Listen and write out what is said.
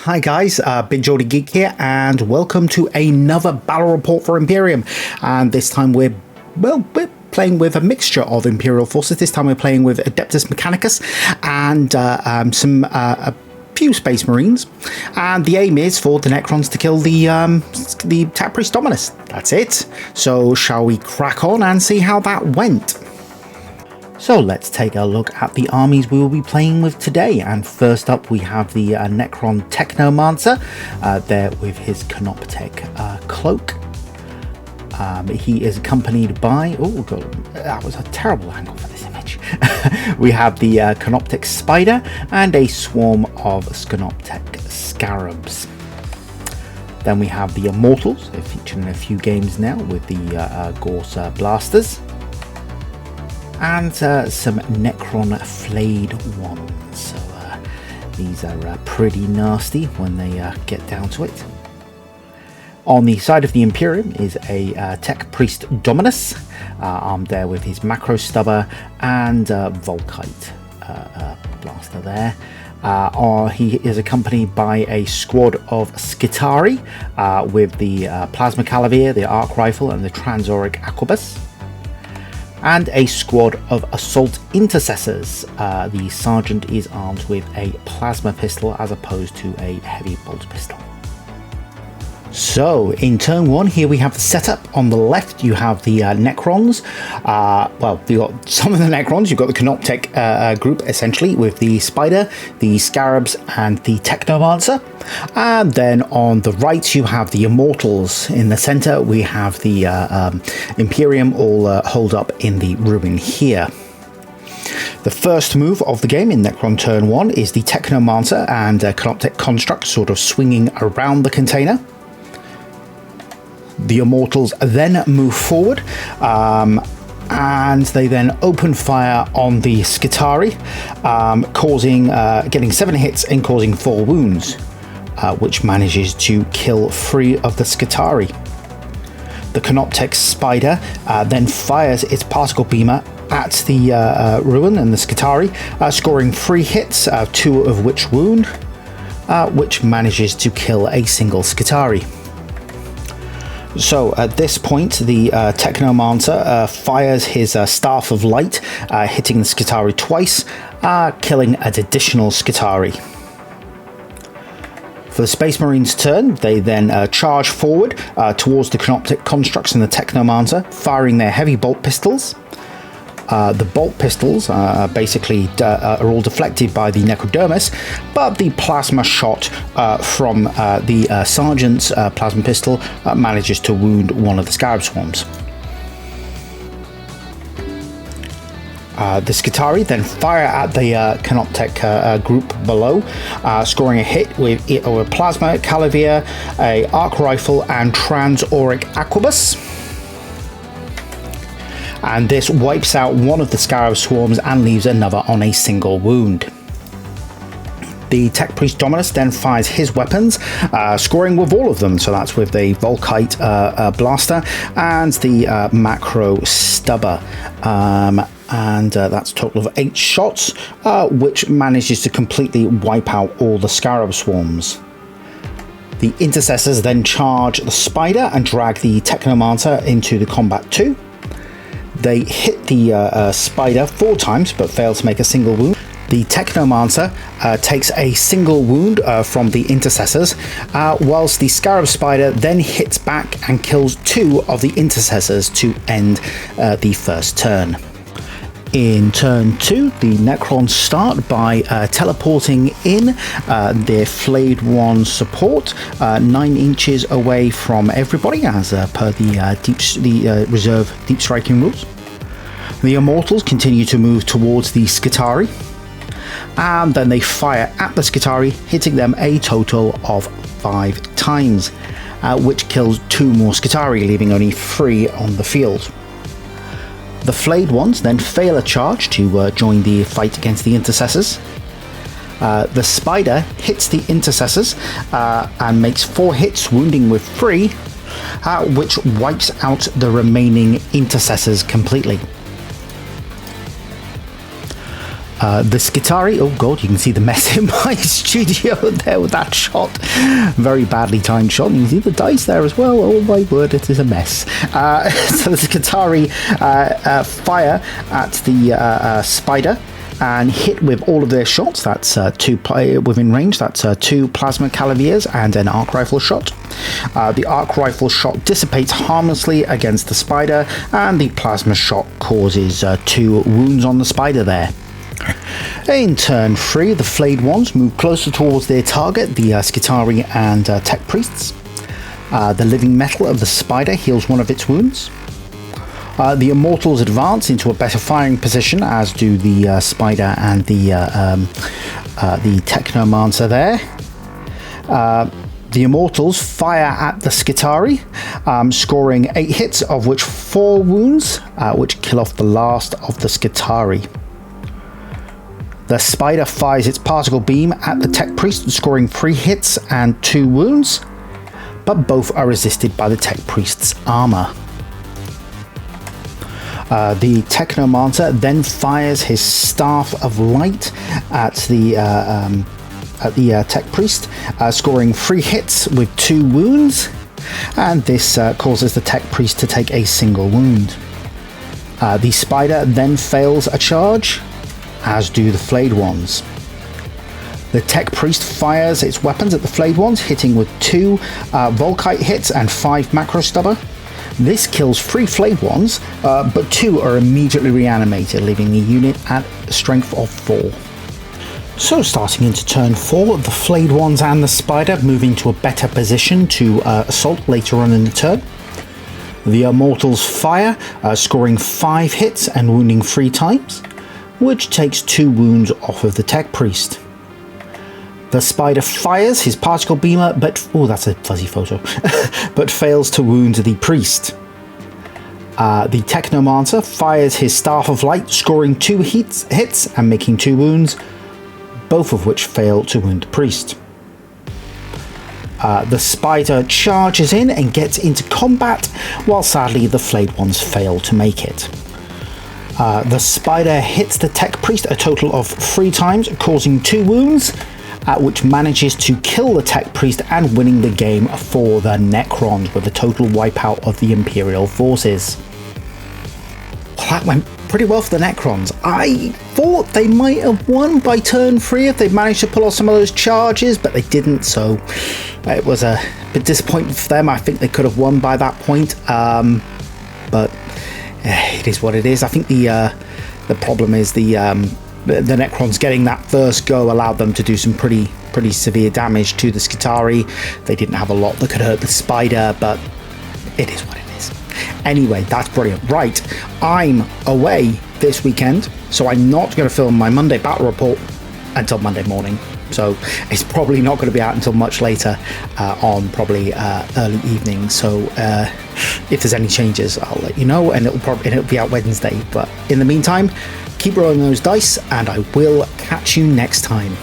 Hi guys, Big Geordie Geek here, and welcome to another battle report for Imperium. And this time we're playing with a mixture of Imperial forces. This time we're playing with Adeptus Mechanicus and a few Space Marines. And the aim is for the Necrons to kill the Tech Priest Dominus. That's it. So shall we crack on and see how that went? So let's take a look at the armies we will be playing with today, and first up we have the Necron Technomancer there with his Canoptech cloak. He is accompanied by, oh god, that was a terrible angle for this image. We have the Canoptech Spider and a swarm of Canoptech Scarabs. Then we have the Immortals, they're featured in a few games now with the Gorse Blasters. And some Necron flayed ones, so these are pretty nasty when they get down to it. On the side of the Imperium is a Tech Priest Dominus, armed there with his Macro Stubber and Volkite blaster there. He is accompanied by a squad of Skitari with the Plasma Calavier, the Arc Rifle and the Transauric Aquabus. And a squad of assault intercessors. The sergeant is armed with a plasma pistol as opposed to a heavy bolt pistol. So in turn one, here we have the setup. On the left you have the Necrons. You've got some of the Necrons. You've got the Canoptech group essentially with the Spider, the Scarabs and the Technomancer. And then on the right you have the Immortals. In the center we have the Imperium all holed up in the ruin here. The first move of the game in Necron turn 1 is the Technomancer and Canoptech Construct sort of swinging around the container. The Immortals then move forward and they then open fire on the Skitari, getting 7 hits and causing 4 wounds, which manages to kill 3 of the Skitari. The Canoptech Spider then fires its particle beamer at the ruin and the Skitari, scoring 3 hits, 2 of which wound, which manages to kill a single Skitari. So at this point the Technomancer fires his Staff of Light, hitting the Skitari twice, killing an additional Skitari. For the Space Marines' turn, they then charge forward towards the Canoptech Constructs and the Technomancer, firing their heavy bolt pistols. The bolt pistols basically are all deflected by the Necrodermis, but the plasma shot from the Sergeant's plasma pistol manages to wound one of the Scarab Swarms. The Skitari then fire at the Canoptech group below, scoring a hit with a Plasma Calavier, a Arc Rifle and Transauric Aquabus. And this wipes out one of the Scarab Swarms and leaves another on a single wound. The Tech Priest Dominus then fires his weapons, scoring with all of them, so that's with the Volkite blaster and the Macro Stubber. And that's a total of 8 shots, which manages to completely wipe out all the Scarab Swarms. The Intercessors then charge the Spider and drag the Technomancer into the combat too. They hit the Spider 4 times but fail to make a single wound. The Technomancer takes a single wound from the Intercessors, whilst the Scarab Spider then hits back and kills 2 of the Intercessors to end the first turn. In turn 2, the Necrons start by teleporting in their Flayed One support 9 inches away from everybody, as per the reserve deep striking rules. The Immortals continue to move towards the Skitari, and then they fire at the Skitari, hitting them a total of 5 times, which kills 2 more Skitari, leaving only 3 on the field. The Flayed Ones then fail a charge to join the fight against the Intercessors. The Spider hits the Intercessors and makes 4 hits, wounding with 3, which wipes out the remaining Intercessors completely. The Skitari, oh god, you can see the mess in my studio there with that shot. Very badly timed shot. You can see the dice there as well. Oh my word, it is a mess. So the Skitari fire at the spider and hit with all of their shots. That's within range. That's 2 plasma calaviers and an arc rifle shot. The arc rifle shot dissipates harmlessly against the spider, and the plasma shot causes 2 wounds on the spider there. In turn 3, the flayed ones move closer towards their target, the Skitari and Tech Priests. The living metal of the spider heals one of its wounds. The Immortals advance into a better firing position, as do the spider and the Technomancer there. The Immortals fire at the Skitari, scoring 8 hits, of which 4 wounds, which kill off the last of the Skitari. The spider fires its particle beam at the Tech Priest, scoring 3 hits and 2 wounds, but both are resisted by the Tech Priest's armor. The Technomancer then fires his Staff of Light at the Tech Priest, scoring 3 hits with 2 wounds, and this causes the Tech Priest to take a single wound. The spider then fails a charge, as do the flayed ones. The Tech Priest fires its weapons at the flayed ones, hitting with 2 Volkite hits and 5 Macro Stubber. This kills 3 flayed ones, but 2 are immediately reanimated, leaving the unit at a strength of 4. So starting into turn 4, the flayed ones and the spider move into a better position to assault later on in the turn. The Immortals fire, scoring 5 hits and wounding 3 times, which takes 2 wounds off of the Tech Priest. The spider fires his particle beamer, but oh, that's a fuzzy photo, but fails to wound the priest. The Technomancer fires his Staff of Light, scoring 2 hits and making 2 wounds, both of which fail to wound the priest. The spider charges in and gets into combat, while sadly the flayed ones fail to make it. The spider hits the Tech Priest a total of 3 times, causing 2 wounds, which manages to kill the Tech Priest and winning the game for the Necrons with a total wipeout of the Imperial forces. Well, that went pretty well for the Necrons. I thought they might have won by turn 3 if they managed to pull off some of those charges, but they didn't, so it was a bit disappointing for them. I think they could have won by that point, but it is what it is. I think the problem is the Necrons getting that first go allowed them to do some pretty severe damage to the Skitari. They didn't have a lot that could hurt the spider, but it is what it is. Anyway, that's brilliant. Right, I'm away this weekend, so I'm not going to film my Monday battle report until Monday morning. So it's probably not going to be out until much later on probably early evening. So if there's any changes, I'll let you know, and it'll be out Wednesday. But in the meantime, keep rolling those dice, and I will catch you next time.